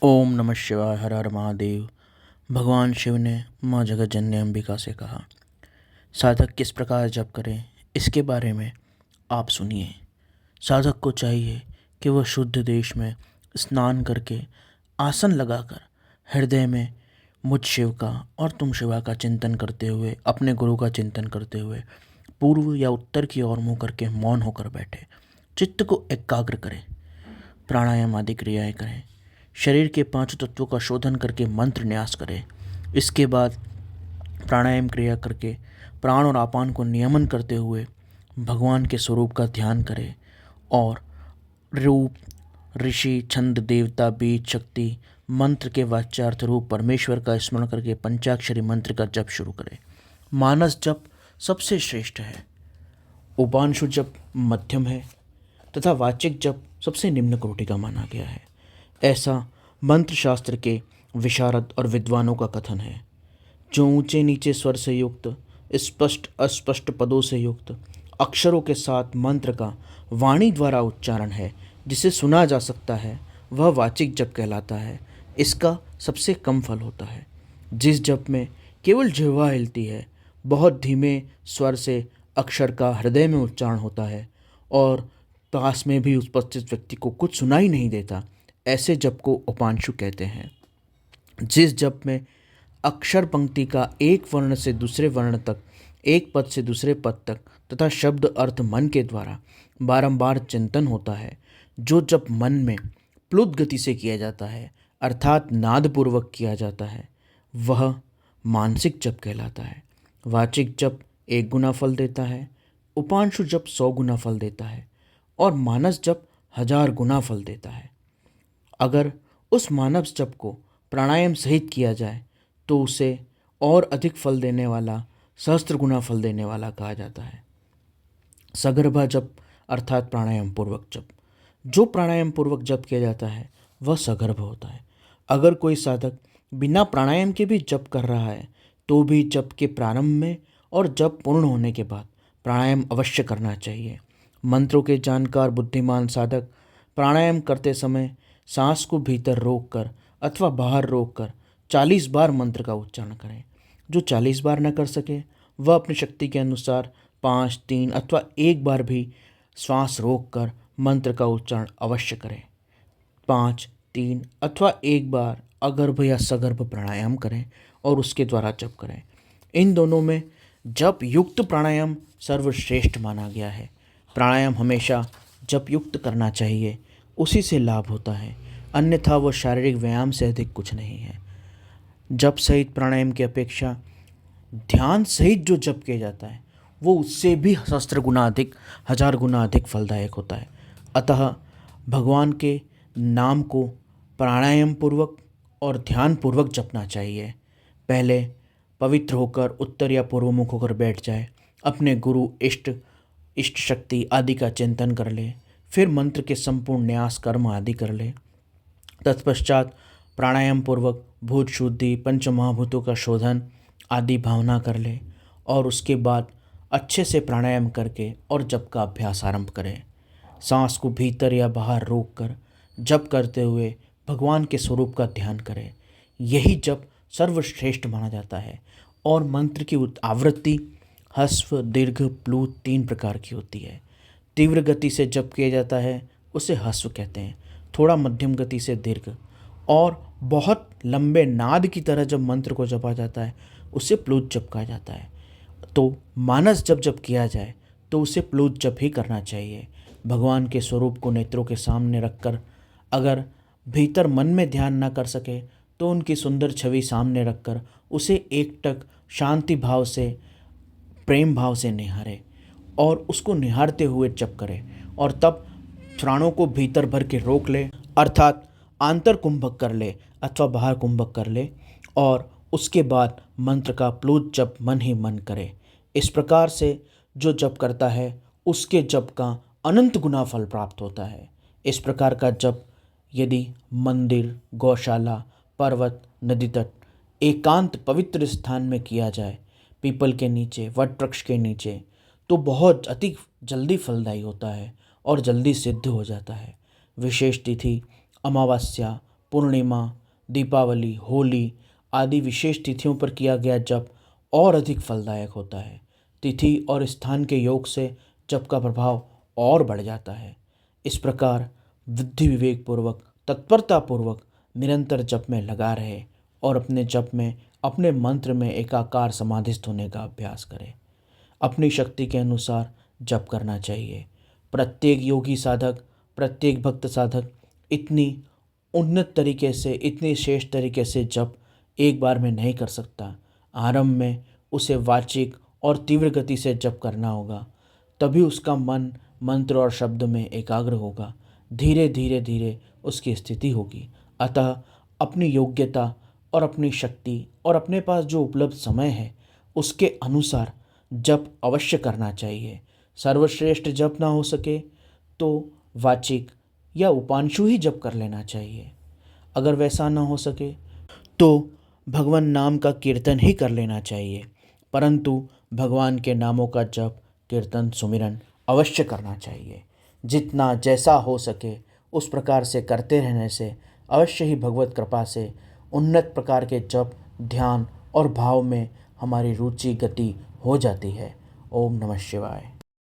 ओम नमः शिवाय। हर हर महादेव। भगवान शिव ने माँ जगत जननी अंबिका से कहा, साधक किस प्रकार जप करें इसके बारे में आप सुनिए। साधक को चाहिए कि वह शुद्ध देश में स्नान करके आसन लगाकर हृदय में मुझ शिव का और तुम शिवा का चिंतन करते हुए, अपने गुरु का चिंतन करते हुए पूर्व या उत्तर की ओर मुँह करके मौन होकर बैठे, चित्त को एकाग्र करें, प्राणायाम आदि क्रियाएं करें, शरीर के पांचों तत्वों का शोधन करके मंत्र न्यास करें। इसके बाद प्राणायाम क्रिया करके प्राण और आपान को नियमन करते हुए भगवान के स्वरूप का ध्यान करें और रूप, ऋषि, छंद, देवता, बीज, शक्ति मंत्र के वाच्यार्थ रूप परमेश्वर का स्मरण करके पंचाक्षरी मंत्र का जप शुरू करें। मानस जप सबसे श्रेष्ठ है, उपांशु जप मध्यम है तथा वाचिक जप सबसे निम्न कोटि का माना गया है। ऐसा मंत्र शास्त्र के विशारद और विद्वानों का कथन है। जो ऊंचे नीचे स्वर से युक्त, स्पष्ट अस्पष्ट पदों से युक्त अक्षरों के साथ मंत्र का वाणी द्वारा उच्चारण है, जिसे सुना जा सकता है, वह वाचिक जप कहलाता है। इसका सबसे कम फल होता है। जिस जप में केवल जिह्वा हिलती है, बहुत धीमे स्वर से अक्षर का हृदय में उच्चारण होता है और पास में भी उपस्थित व्यक्ति को कुछ सुनाई नहीं देता, ऐसे जप को उपांशु कहते हैं। जिस जप में अक्षर पंक्ति का एक वर्ण से दूसरे वर्ण तक, एक पद से दूसरे पद तक तथा शब्द अर्थ मन के द्वारा बारंबार चिंतन होता है, जो जप मन में प्लुत गति से किया जाता है, अर्थात नादपूर्वक किया जाता है, वह मानसिक जप कहलाता है। वाचिक जप 1 गुना फल देता है, उपांशु जप 100 गुना फल देता है और मानस जप 1000 गुना फल देता है। अगर उस मानव जप को प्राणायाम सहित किया जाए तो उसे और अधिक फल देने वाला, सहस्त्र गुना फल देने वाला कहा जाता है। सगर्भा जप अर्थात प्राणायाम पूर्वक जप। जो प्राणायाम पूर्वक जप किया जाता है वह सगर्भ होता है। अगर कोई साधक बिना प्राणायाम के भी जप कर रहा है तो भी जप के प्रारंभ में और जप पूर्ण होने के बाद प्राणायाम अवश्य करना चाहिए। मंत्रों के जानकार बुद्धिमान साधक प्राणायाम करते समय सांस को भीतर रोककर अथवा बाहर रोककर 40 बार मंत्र का उच्चारण करें। जो 40 बार न कर सके वह अपनी शक्ति के अनुसार 5, 3 अथवा 1 बार भी श्वास रोककर मंत्र का उच्चारण अवश्य करें। 5, 3 अथवा 1 बार अगर्भ या सगर्भ प्राणायाम करें और उसके द्वारा जप करें। इन दोनों में जप युक्त प्राणायाम सर्वश्रेष्ठ माना गया है। प्राणायाम हमेशा जप युक्त करना चाहिए, उसी से लाभ होता है, अन्यथा वह शारीरिक व्यायाम से अधिक कुछ नहीं है। जप सहित प्राणायाम की अपेक्षा ध्यान सहित जो जप किया जाता है वो उससे भी सहस्त्र गुना अधिक, 1000 गुना अधिक फलदायक होता है। अतः भगवान के नाम को प्राणायाम पूर्वक और ध्यान पूर्वक जपना चाहिए। पहले पवित्र होकर उत्तर या पूर्वमुख होकर बैठ जाए, अपने गुरु, इष्ट शक्ति आदि का चिंतन कर ले, फिर मंत्र के संपूर्ण न्यास कर्म आदि कर ले। तत्पश्चात प्राणायाम पूर्वक भूत शुद्धि, पंच महाभूतों का शोधन आदि भावना कर ले और उसके बाद अच्छे से प्राणायाम करके और जप का अभ्यास आरंभ करें। सांस को भीतर या बाहर रोक कर जप करते हुए भगवान के स्वरूप का ध्यान करें। यही जप सर्वश्रेष्ठ माना जाता है और मंत्र की आवृत्ति ह्रस्व, दीर्घ, प्लुत 3 प्रकार की होती है। तीव्र गति से जप किया जाता है उसे ह्रस्व कहते हैं, थोड़ा मध्यम गति से दीर्घ, और बहुत लंबे नाद की तरह जब मंत्र को जपा जाता है उसे प्लुत जप कहा जाता है। तो मानस जब किया जाए तो उसे प्लुत जप ही करना चाहिए। भगवान के स्वरूप को नेत्रों के सामने रखकर अगर भीतर मन में ध्यान न कर सके तो उनकी सुंदर छवि सामने रखकर उसे एकटक शांति भाव से, प्रेम भाव से निहारे और उसको निहारते हुए जप करे और तब प्राणों को भीतर भर के रोक ले, अर्थात आंतर कुंभक कर ले अथवा बाहर कुंभक कर ले और उसके बाद मंत्र का प्लुत जप मन ही मन करे। इस प्रकार से जो जप करता है उसके जप का अनंत गुना फल प्राप्त होता है। इस प्रकार का जप यदि मंदिर, गौशाला, पर्वत, नदी तट, एकांत पवित्र स्थान में किया जाए, पीपल के नीचे, वट वृक्ष के नीचे, तो बहुत अति जल्दी फलदायी होता है और जल्दी सिद्ध हो जाता है। विशेष तिथि, अमावस्या, पूर्णिमा, दीपावली, होली आदि विशेष तिथियों पर किया गया जप और अधिक फलदायक होता है। तिथि और स्थान के योग से जप का प्रभाव और बढ़ जाता है। इस प्रकार बुद्धि विवेक पूर्वक, तत्परता पूर्वक निरंतर जप में लगा रहे और अपने जप में, अपने मंत्र में एकाकार समाधिस्थ होने का अभ्यास करें। अपनी शक्ति के अनुसार जप करना चाहिए। प्रत्येक योगी साधक, प्रत्येक भक्त साधक इतनी उन्नत तरीके से, इतनी श्रेष्ठ तरीके से जप एक बार में नहीं कर सकता। आरंभ में उसे वाचिक और तीव्र गति से जप करना होगा, तभी उसका मन मंत्र और शब्द में एकाग्र होगा। धीरे धीरे धीरे उसकी स्थिति होगी। अतः अपनी योग्यता और अपनी शक्ति और अपने पास जो उपलब्ध समय है उसके अनुसार जप अवश्य करना चाहिए। सर्वश्रेष्ठ जप ना हो सके तो वाचिक या उपांशु ही जप कर लेना चाहिए। अगर वैसा ना हो सके तो भगवान नाम का कीर्तन ही कर लेना चाहिए, परंतु भगवान के नामों का जप, कीर्तन, सुमिरन अवश्य करना चाहिए। जितना जैसा हो सके उस प्रकार से करते रहने से अवश्य ही भगवत कृपा से उन्नत प्रकार के जप, ध्यान और भाव में हमारी रुचि, गति हो जाती है। ओम नमः शिवाय।